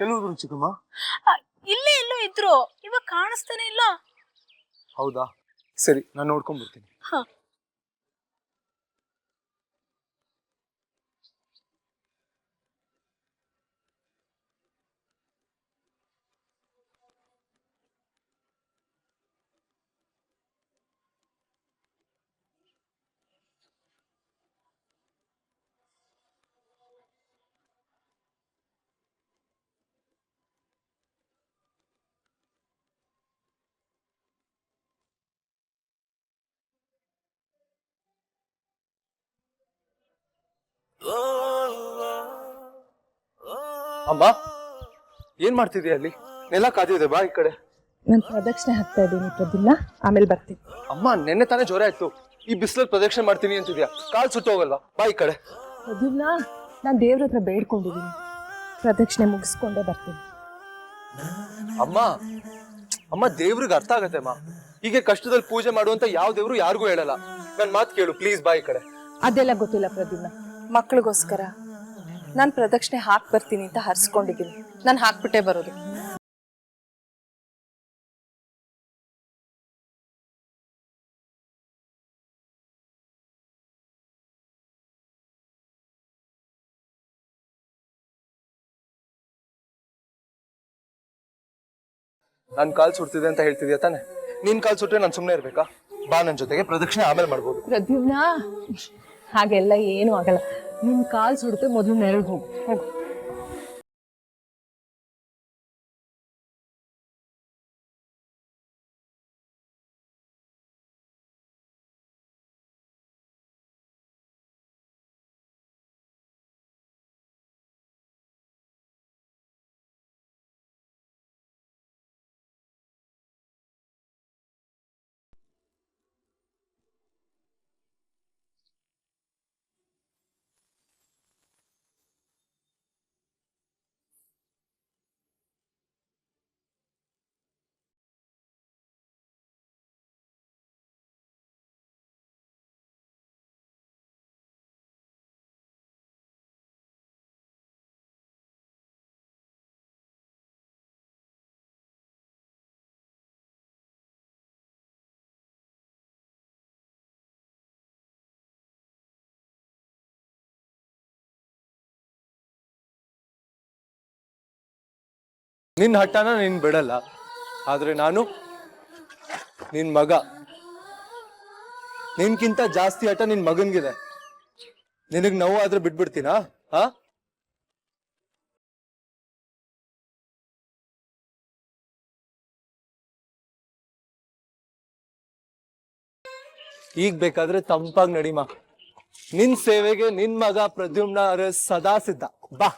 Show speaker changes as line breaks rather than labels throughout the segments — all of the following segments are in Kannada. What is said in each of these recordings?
ಎಲ್ಲೋದ್ರು ಚಿಕ್ಕಮ್ಮ?
ಆ, ಇಲ್ಲೇ ಎಲ್ಲೋ ಇದ್ರು, ಇವಾಗ ಕಾಣಿಸ್ತಾನೆ ಇಲ್ಲ.
ಹೌದಾ, ಸರಿ, ನಾನು ನೋಡ್ಕೊಂಡ್ ಬರ್ತೀನಿ.
ಹ.
ಅಮ್ಮ, ಏನ್ ಮಾಡ್ತಿದ್ಯಾ ಅಲ್ಲಿ? ನೆಲ ಕಾದಿದೆ, ಬಾ ಈ ಕಡೆ.
ನಾನು ಪ್ರದಕ್ಷಿಣೆ ಹಾಕ್ತಾ ಇದ್ದೀನಿ ಪ್ರದ್ಯುಮ್ನ, ಆಮೇಲೆ ಬರ್ತೀನಿ.
ಅಮ್ಮ, ನೆನ್ನೆ ತಾನೇ ಜ್ವರ ಆಯ್ತು, ಈ ಬಿಸಿಲಲ್ಲಿ ಪ್ರದಕ್ಷಿಣೆ ಮಾಡ್ತೀನಿ ಅಂತಿದ್ಯಾ? ಕಾಲ್ ಸುಟ್ಟೋಗಲ್ವಾ? ಬಾ ಈ ಕಡೆ.
ಪ್ರದ್ಯುಮ್ನ, ನಾನು ದೇವ್ರ ಹತ್ರ ಬೇಡ್ಕೊಂಡಿದ್ದೀನಿ, ಪ್ರದಕ್ಷಿಣೆ ಮುಗಿಸ್ಕೊಂಡೇ ಬರ್ತೀನಿ.
ಅಮ್ಮ ಅಮ್ಮ, ದೇವ್ರಿಗೆ ಅರ್ಥ ಆಗತ್ತೆ ಅಮ್ಮ. ಹೀಗೆ ಕಷ್ಟದಲ್ಲಿ ಪೂಜೆ ಮಾಡುವಂತ ಯಾವ ದೇವ್ರು ಯಾರಿಗೂ ಹೇಳಲ್ಲ. ನನ್ ಮಾತು ಕೇಳು ಪ್ಲೀಸ್, ಬಾ ಈ ಕಡೆ.
ಅದೆಲ್ಲ ಗೊತ್ತಿಲ್ಲ ಪ್ರದ್ಯುಮ್ನ, ಮಕ್ಳಿಗೋಸ್ಕರ ನಾನು ಪ್ರದಕ್ಷಿಣೆ ಹಾಕ್ ಬರ್ತೀನಿ ಅಂತ ಹರ್ಸ್ಕೊಂಡಿದ್ದೀನಿ. ನಾನು ಹಾಕ್ಬಿಟ್ಟೆ ಬರೋದು.
ನನ್ ಕಾಲ್ ಸುಡ್ತಿದೆ ಅಂತ ಹೇಳ್ತಿದ್ಯಾ ತಾನೆ? ನಿನ್ ಕಾಲ್ ಸುಟ್ರೆ ನಾನು ಸುಮ್ನೆ ಇರ್ಬೇಕಾ? ಬಾ ನನ್ ಜೊತೆಗೆ, ಪ್ರದಕ್ಷಿಣೆ ಆಮೇಲೆ ಮಾಡ್ಬೋದು.
ಪ್ರದ್ಯುಮ್ನ, ಹಾಗೆಲ್ಲ ಏನೂ ಆಗಲ್ಲ. ನಿನ್ ಕಾಲ್ ಸುಡುತ್ತೆ, ಮೊದಲು ನೆರಳು ಹೋಗು ಹೋಗು.
ನಿನ್ ಹಠನ ನೀನ್ ಬಿಡಲ್ಲ, ಆದ್ರೆ ನಾನು ನಿನ್ ಮಗ. ನಿನ್ಕಿಂತ ಜಾಸ್ತಿ ಹಠ ನಿನ್ ಮಗನ್ಗಿದೆ. ನಿನಗ್ ನೋವು ಆದ್ರೆ ಬಿಟ್ಬಿಡ್ತೀನಾ? ಹಾ, ಈಗ ಬೇಕಾದ್ರೆ ತಂಪಾಗಿ ನಡಿಮ. ನಿನ್ ಸೇವೆಗೆ ನಿನ್ ಮಗ ಪ್ರದ್ಯುಮ್ನ ಸದಾ ಸಿದ್ಧ. ಬಾ.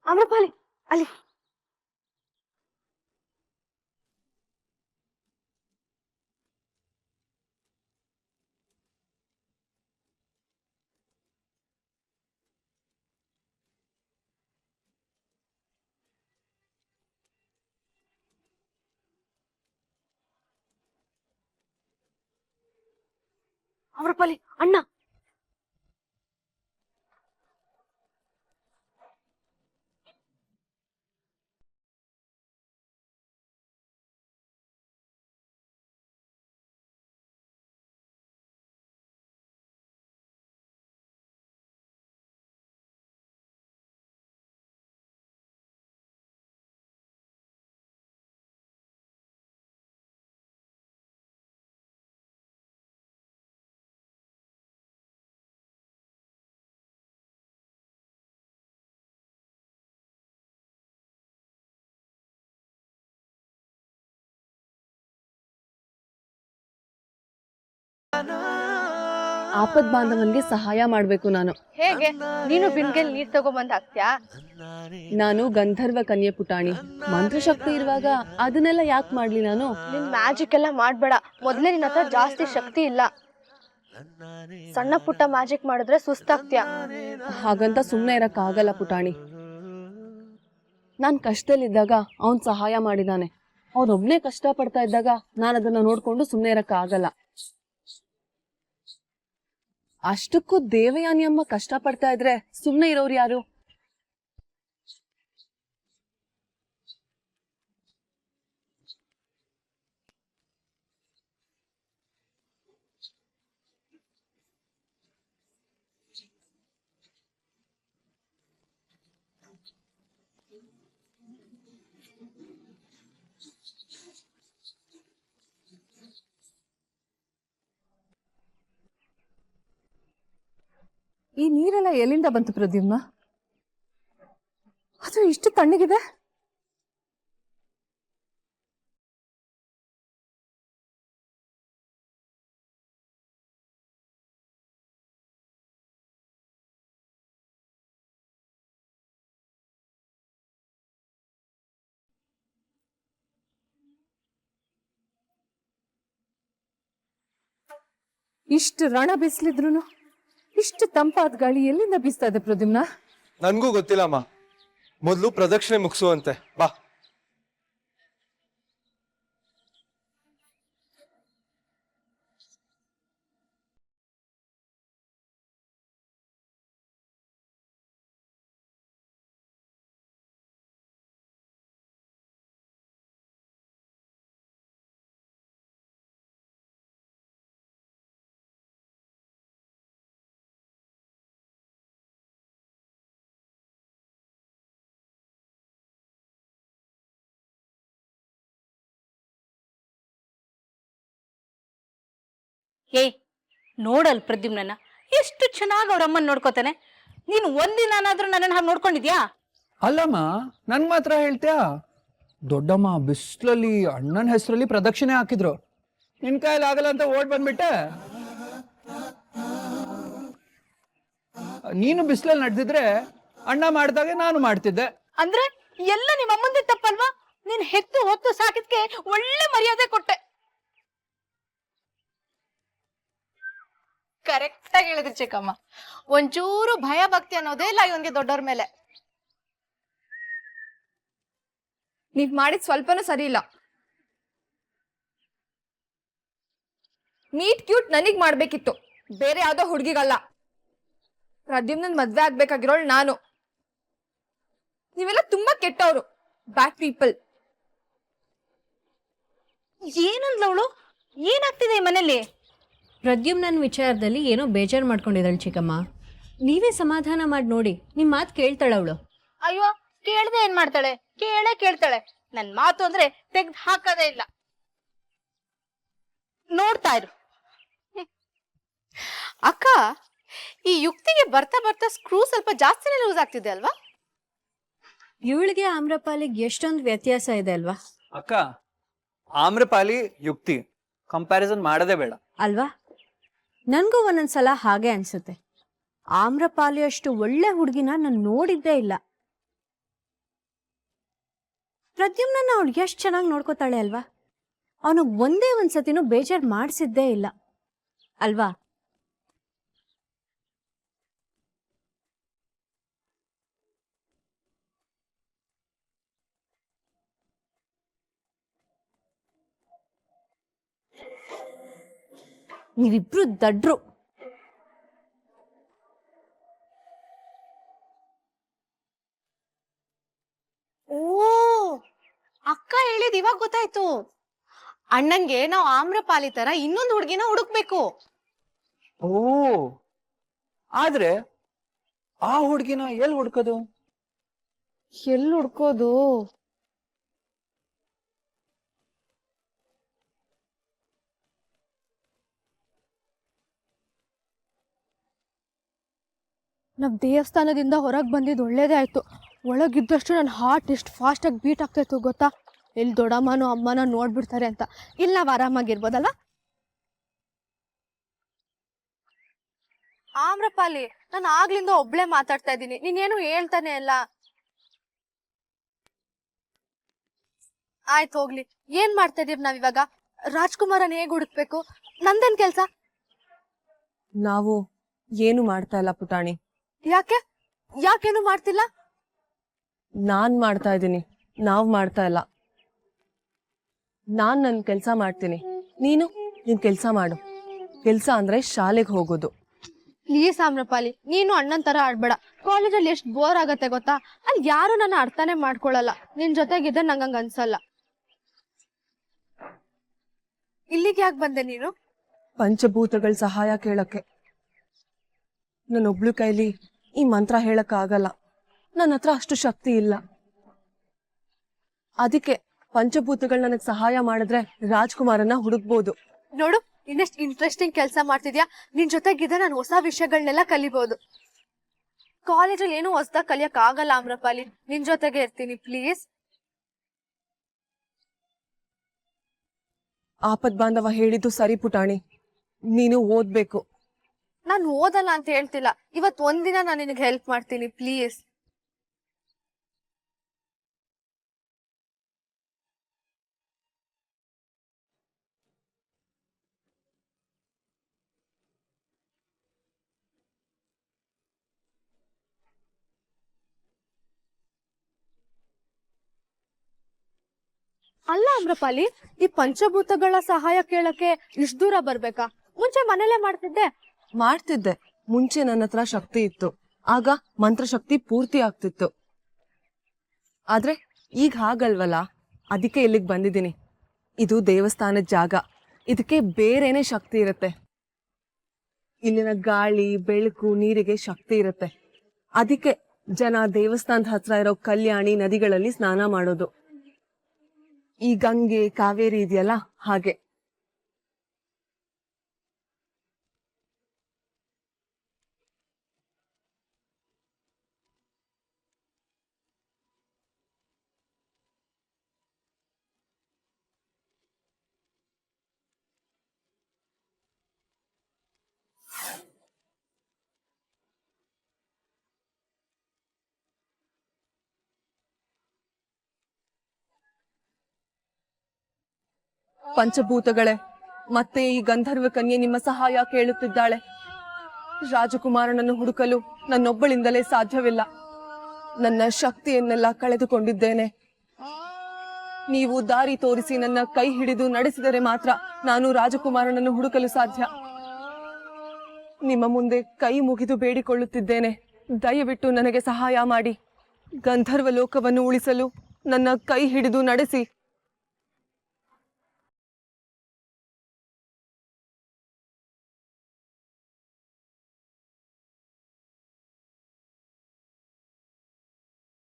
ಅಮ್ರಪಾಲಿ, ಅಲ್ಲಿ ಅಮ್ರಪಾಲಿ ಅಣ್ಣ.
ಆಪದ್ ಬಾಂಧವನ್ಗೆ ಸಹಾಯ ಮಾಡ್ಬೇಕು ನಾನು.
ಹೇಗೆ? ನೀನು ಬಿನ್ಗೆಲ್ ನೀರ್ ತಗೊಂಬಂದ್ ಹಾಕ್ತ್ಯಾ?
ನಾನು ಗಂಧರ್ವ ಕನ್ಯೆ ಪುಟಾಣಿ, ಮಂತ್ರಶಕ್ತಿ ಇರುವಾಗ ಅದನ್ನೆಲ್ಲ ಯಾಕೆ ಮಾಡ್ಲಿ ನಾನು?
ನಿನ್ ಮ್ಯಾಜಿಕ್ ಎಲ್ಲ ಮಾಡ್ಬೇಡ, ಮೊದ್ಲೇ ನಿನ್ನ ಹತ್ರ ಜಾಸ್ತಿ ಶಕ್ತಿ ಇಲ್ಲ. ಸಣ್ಣ ಪುಟ್ಟ ಮ್ಯಾಜಿಕ್ ಮಾಡಿದ್ರೆ ಸುಸ್ತಾಗ್ತ್ಯಾ.
ಹಾಗಂತ ಸುಮ್ನೆ ಇರಕ್ ಆಗಲ್ಲ ಪುಟಾಣಿ. ನಾನ್ ಕಷ್ಟದಲ್ಲಿದ್ದಾಗ ಅವನ್ ಸಹಾಯ ಮಾಡಿದಾನೆ. ಅವನೊಬ್ನೇ ಕಷ್ಟ ಪಡ್ತಾ ಇದ್ದಾಗ ನಾನು ಅದನ್ನ ನೋಡ್ಕೊಂಡು ಸುಮ್ನೆ ಇರಕ್ ಆಗಲ್ಲ. ಅಷ್ಟಕ್ಕೂ ದೇವಯಾನಿ ಅಮ್ಮ ಕಷ್ಟ ಪಡ್ತಾ ಇದ್ರೆ ಸುಮ್ನೆ ಇರೋರು ಯಾರು? ಈ ನೀರೆಲ್ಲ ಎಲ್ಲಿಂದ ಬಂತು ಪ್ರದ್ಯುಮ್ನ? ಅದು ಇಷ್ಟು ತಣ್ಣಗಿದೆ. ಇಷ್ಟು ರಣ ಬಿಸಿಲಿದ್ರು ಇಷ್ಟು ತಂಪಾದ ಗಾಳಿ ಎಲ್ಲಿಂದ ಬೀಸ್ತಾ ಇದೆ ಪ್ರದ್ಯುಮ್ನ?
ನನ್ಗೂ ಗೊತ್ತಿಲ್ಲಮ್ಮ. ಮೊದ್ಲು ಪ್ರದಕ್ಷಿಣೆ ಮುಗಿಸುವಂತೆ ಬಾ.
ಏಯ್ ನೋಡಲ್ ಪ್ರದ್ಯುಮ್ನನ್ನ ಎಷ್ಟು ಚೆನ್ನಾಗಿ ಅವ್ರ ಅಮ್ಮನ್ ನೋಡ್ಕೋತಾನೆ. ನೀನು ಒಂದಿನಾದ್ರೂ ನನ್ನನ್ನು ಹಾಗೆ ನೋಡ್ಕೊಂಡಿದ್ಯಾ?
ಅಲ್ಲಮ್ಮ, ನನ್ ಮಾತ್ರ ಹೇಳ್ತೀಯಾ? ದೊಡ್ಡಮ್ಮ ಬಿಸ್ಲಲ್ಲಿ ಅಣ್ಣನ ಹೆಸರಲ್ಲಿ ಪ್ರದಕ್ಷಿಣೆ ಹಾಕಿದ್ರು, ನಿನ್ ಕೈಯಲ್ಲಿ ಆಗಲ್ಲ ಅಂತ ಓಡ್ ಬಂದ್ಬಿಟ್ಟೆ. ನೀನು ಬಿಸ್ಲಲ್ಲಿ ನಡೆದಿದ್ರೆ ಅಣ್ಣ ಮಾಡ್ದಾಗೆ ನಾನು ಮಾಡ್ತಿದ್ದೆ.
ಅಂದ್ರೆ ಎಲ್ಲ ನಿಮ್ಮ ಅಮ್ಮಂದೆ ತಪ್ಪಲ್ವಾ? ನೀನ್ ಹೆತ್ತು ಹೊತ್ತು ಸಾಕಿದ್ಕೆ ಒಳ್ಳೆ ಮರ್ಯಾದೆ ಕೊಟ್ಟೆ.
ಕರೆಕ್ಟ್ ಆಗಿ ಹೇಳಿದ್ರಿ ಚಿಕ್ಕಮ್ಮ. ಒಂಚೂರು ಭಯ ಭಕ್ತಿ ಅನ್ನೋದೇ ಇಲ್ಲ ಇವನ್ಗೆ ದೊಡ್ಡವ್ರ ಮೇಲೆ.
ನೀವ್ ಮಾಡಿದ್ ಸ್ವಲ್ಪನೂ ಸರಿ ಇಲ್ಲ. ಮೀಟ್ ಕ್ಯೂಟ್ ನನಗ್ ಮಾಡ್ಬೇಕಿತ್ತು, ಬೇರೆ ಯಾವ್ದೋ ಹುಡ್ಗಿಗಲ್ಲ. ಪ್ರದ್ಯುಮ್ನನ್ ಮದ್ವೆ ಆಗ್ಬೇಕಾಗಿರೋಳ್ ನಾನು. ನೀವೆಲ್ಲ ತುಂಬಾ ಕೆಟ್ಟವ್ರು, ಬ್ಯಾಡ್ ಪೀಪಲ್.
ಏನಂದ್ಲವಳು? ಏನಾಗ್ತಿದೆ ಈ ಮನೇಲಿ?
ಪ್ರದ್ಯುಮ್ನನ್ ವಿಚಾರದಲ್ಲಿ ಏನೋ ಬೇಜಾರು ಮಾಡ್ಕೊಂಡಿದ್ದಾಳೆ ಚಿಕ್ಕಮ್ಮ. ನೀವೇ ಸಮಾಧಾನ ಮಾಡಿ ನೋಡಿ, ನಿಮ್ಮ ಮಾತು ಕೇಳ್ತಾಳವಳು.
ಅಯ್ಯೋ, ಕೇಳ್ದೆ ಏನ್ ಮಾಡ್ತಾಳೆ? ಕೇಳ್ತಾಳೆ. ನನ್ ಮಾತು ಅಂದ್ರೆ ತೆಗ್ದು ಹಾಕದೇ ಇಲ್ಲ. ನೋಡ್ತಾ ಇರು.
ಅಕ್ಕ, ಈ ಯುಕ್ತಿಗೆ ಬರ್ತಾ ಬರ್ತಾ ಸ್ಕ್ರೂ ಸ್ವಲ್ಪ ಜಾಸ್ತಿನೇ ಲೂಸ್ ಆಗ್ತಿದೆ ಅಲ್ವಾ?
ಇವಳಿಗೆ ಆಮ್ರಪಾಲಿಗೆ ಎಷ್ಟೊಂದು ವ್ಯತ್ಯಾಸ ಇದೆ ಅಲ್ವಾ?
ಅಕ್ಕ, ಆಮ್ರಪಾಲಿ ಯುಕ್ತಿ ಕಂಪ್ಯಾರಿಸನ್ ಮಾಡದೇ ಬೇಡ
ಅಲ್ವಾ? ನನ್ಗೂ ಒಂದೊಂದ್ಸಲ ಹಾಗೆ ಅನ್ಸುತ್ತೆ. ಆಮ್ರಪಾಲಿ ಅಷ್ಟು ಒಳ್ಳೆ ಹುಡುಗಿನ ನಾನು ನೋಡಿದ್ದೇ ಇಲ್ಲ. ಪ್ರದ್ಯುಮ್ನ ಅವಳು ಎಷ್ಟು ಚೆನ್ನಾಗಿ ನೋಡ್ಕೋತಾಳೆ ಅಲ್ವಾ? ಅವನಿಗೆ ಒಂದೇ ಒಂದ್ಸತಿನೂ ಬೇಜಾರು ಮಾಡಿಸಿದ್ದೇ ಇಲ್ಲ ಅಲ್ವಾ? ನೀವಿಬ್ರು ದಡ್ರು.
ಓ, ಅಕ್ಕ ಹೇಳಿದ್ ಇವಾಗ ಗೊತ್ತಾಯ್ತು. ಅಣ್ಣಂಗೆ ನಾವು ಆಮ್ರಪಾಲಿ ತರ ಇನ್ನೊಂದು ಹುಡುಗಿನ ಹುಡುಕ್ಬೇಕು.
ಓ, ಆದ್ರೆ ಆ ಹುಡ್ಗಿನ ಎಲ್ಲಿ ಹುಡ್ಕೋದು?
ಎಲ್ಲಿ ಹುಡ್ಕೋದು?
ನಾವು ದೇವಸ್ಥಾನದಿಂದ ಹೊರಗೆ ಬಂದಿದ್ದು ಒಳ್ಳೇದೇ ಆಯಿತು. ಒಳಗಿದ್ದಷ್ಟು ನನ್ನ ಹಾರ್ಟ್ ಎಷ್ಟು ಫಾಸ್ಟಾಗಿ ಬೀಟ್ ಆಗ್ತಾಯಿತ್ತು ಗೊತ್ತಾ? ಎಲ್ಲಿ ದೊಡ್ಡಮ್ಮನೋ ಅಮ್ಮನ ನೋಡ್ಬಿಡ್ತಾರೆ ಅಂತ. ಇಲ್ಲಿ ನಾವು ಆರಾಮಾಗಿರ್ಬೋದಲ್ವಾ?
ಆಮ್ರಪಾಲಿ, ನಾನು ಆಗ್ಲಿಂದ ಒಬ್ಳೆ ಮಾತಾಡ್ತಾ ಇದ್ದೀನಿ, ನೀನೇನು ಹೇಳ್ತಾನೆ ಇಲ್ಲ. ಆಯ್ತು ಹೋಗ್ಲಿ, ಏನ್ ಮಾಡ್ತಾ ಇದೀರ್ ನಾವಿವಾಗ? ರಾಜ್ಕುಮಾರನ್ ಹೇಗ್ ಹುಡುಕ್ಬೇಕು? ನಂದೇನ್ ಕೆಲ್ಸ?
ನಾವು ಏನು ಮಾಡ್ತಾ ಇಲ್ಲ ಪುಟಾಣಿ.
ಯಾಕೆ ಯಾಕೇನು ಮಾಡ್ತಿಲ್ಲ?
ನಾನ್ ಮಾಡ್ತಾ ಇದ್ದೀನಿ, ನಾವ್ ಮಾಡ್ತಾ ಇಲ್ಲ. ನಾನ್ ನನ್ ಕೆಲ್ಸ ಮಾಡ್ತೀನಿ, ನೀನು ನಿನ್ ಕೆಲ್ಸ ಮಾಡು. ಕೆಲ್ಸ ಅಂದ್ರೆ ಶಾಲೆಗೆ ಹೋಗೋದು.
ಪ್ಲೀಸ್ ಆಮ್ರಪಾಲಿ, ನೀನು ಅಣ್ಣನ್ ತರ ಆಡ್ಬೇಡ. ಕಾಲೇಜಲ್ಲಿ ಎಷ್ಟ್ ಬೋರ್ ಆಗತ್ತೆ ಗೊತ್ತಾ? ಅಲ್ಲಿ ಯಾರು ನನ್ನ ಅರ್ಥನೇ ಮಾಡ್ಕೊಳಲ್ಲ. ನಿನ್ ಜೊತೆಗಿದ್ರೆ ನಂಗಂಗ ಅನ್ಸಲ್ಲ. ಇಲ್ಲಿಗೆ ಯಾಕೆ ಬಂದೆ ನೀನು?
ಪಂಚಭೂತಗಳ ಸಹಾಯ ಕೇಳಕ್ಕೆ. ನನ್ನೊಬ್ಳು ಕೈಲಿ ಈ ಮಂತ್ರ ಹೇಳಕ್ ಆಗಲ್ಲ, ನನ್ನ ಹತ್ರ ಅಷ್ಟು ಶಕ್ತಿ ಇಲ್ಲ. ಅದಕ್ಕೆ ಪಂಚಭೂತಗಳು ನನಗ್ ಸಹಾಯ ಮಾಡಿದ್ರೆ ರಾಜ್ಕುಮಾರನ್ನ ಹುಡುಕ್ಬೋದು.
ನೋಡು, ಇನ್ನೆಷ್ಟ್ ಇಂಟ್ರೆಸ್ಟಿಂಗ್ ಕೆಲಸ ಮಾಡ್ತಿದ್ಯಾ. ನಿನ್ ಜೊತೆಗಿದ್ರೆ ನಾನು ಹೊಸ ವಿಷಯಗಳನ್ನೆಲ್ಲ ಕಲಿಬಹುದು. ಕಾಲೇಜಲ್ಲಿ ಏನು ಹೊಸದಾಗಿ ಕಲಿಯಕ್ ಆಗಲ್ಲ ಆಮ್ರಪಾಲಿ, ನಿನ್ ಜೊತೆಗೆ ಇರ್ತೀನಿ ಪ್ಲೀಸ್.
ಆಪದ್ ಬಾಂಧವ ಹೇಳಿದ್ದು ಸರಿ ಪುಟಾಣಿ, ನೀನು ಓದ್ಬೇಕು.
ನಾನು ಓದಲ್ಲ ಅಂತ ಹೇಳ್ತಿಲ್ಲ, ಇವತ್ ಒಂದಿನ ನಾನು ನಿನಗೆ ಹೆಲ್ಪ್ ಮಾಡ್ತೀನಿ ಪ್ಲೀಸ್. ಅಲ್ಲ ಆಮ್ರಪಾಲಿ, ಈ ಪಂಚಭೂತಗಳ ಸಹಾಯ ಕೇಳಕ್ಕೆ ಇಷ್ಟ ದೂರ ಬರ್ಬೇಕಾ? ಮುಂಚೆ ಮನೇಲೆ
ಮಾಡ್ತಿದ್ದೆ. ಮುಂಚೆ ನನ್ನ ಹತ್ರ ಶಕ್ತಿ ಇತ್ತು, ಆಗ ಮಂತ್ರಶಕ್ತಿ ಪೂರ್ತಿ ಆಗ್ತಿತ್ತು. ಆದ್ರೆ ಈಗ ಹಾಗಲ್ವಲ್ಲ, ಅದಕ್ಕೆ ಇಲ್ಲಿಗೆ ಬಂದಿದ್ದೀನಿ. ಇದು ದೇವಸ್ಥಾನದ ಜಾಗ, ಇದಕ್ಕೆ ಬೇರೆನೆ ಶಕ್ತಿ ಇರುತ್ತೆ. ಇಲ್ಲಿನ ಗಾಳಿ, ಬೆಳಕು, ನೀರಿಗೆ ಶಕ್ತಿ ಇರುತ್ತೆ. ಅದಕ್ಕೆ ಜನ ದೇವಸ್ಥಾನದ ಹತ್ರ ಇರೋ ಕಲ್ಯಾಣಿ ನದಿಗಳಲ್ಲಿ ಸ್ನಾನ ಮಾಡೋದು. ಈ ಗಂಗೆ, ಕಾವೇರಿ ಇದೆಯಲ್ಲ, ಹಾಗೆ. ಪಂಚಭೂತಗಳೇ, ಮತ್ತೆ ಈ ಗಂಧರ್ವ ಕನ್ಯೆ ನಿಮ್ಮ ಸಹಾಯ ಕೇಳುತ್ತಿದ್ದಾಳೆ. ರಾಜಕುಮಾರನನ್ನು ಹುಡುಕಲು ನನ್ನೊಬ್ಬಳಿಂದಲೇ ಸಾಧ್ಯವಿಲ್ಲ. ನನ್ನ ಶಕ್ತಿಯನ್ನೆಲ್ಲ ಕಳೆದುಕೊಂಡಿದ್ದೇನೆ. ನೀವು ದಾರಿ ತೋರಿಸಿ ನನ್ನ ಕೈ ಹಿಡಿದು ನಡೆಸಿದರೆ ಮಾತ್ರ ನಾನು ರಾಜಕುಮಾರನನ್ನು ಹುಡುಕಲು ಸಾಧ್ಯ. ನಿಮ್ಮ ಮುಂದೆ ಕೈ ಮುಗಿದು ಬೇಡಿಕೊಳ್ಳುತ್ತಿದ್ದೇನೆ, ದಯವಿಟ್ಟು ನನಗೆ ಸಹಾಯ ಮಾಡಿ. ಗಂಧರ್ವ ಲೋಕವನ್ನು ಉಳಿಸಲು ನನ್ನ ಕೈ ಹಿಡಿದು ನಡೆಸಿ.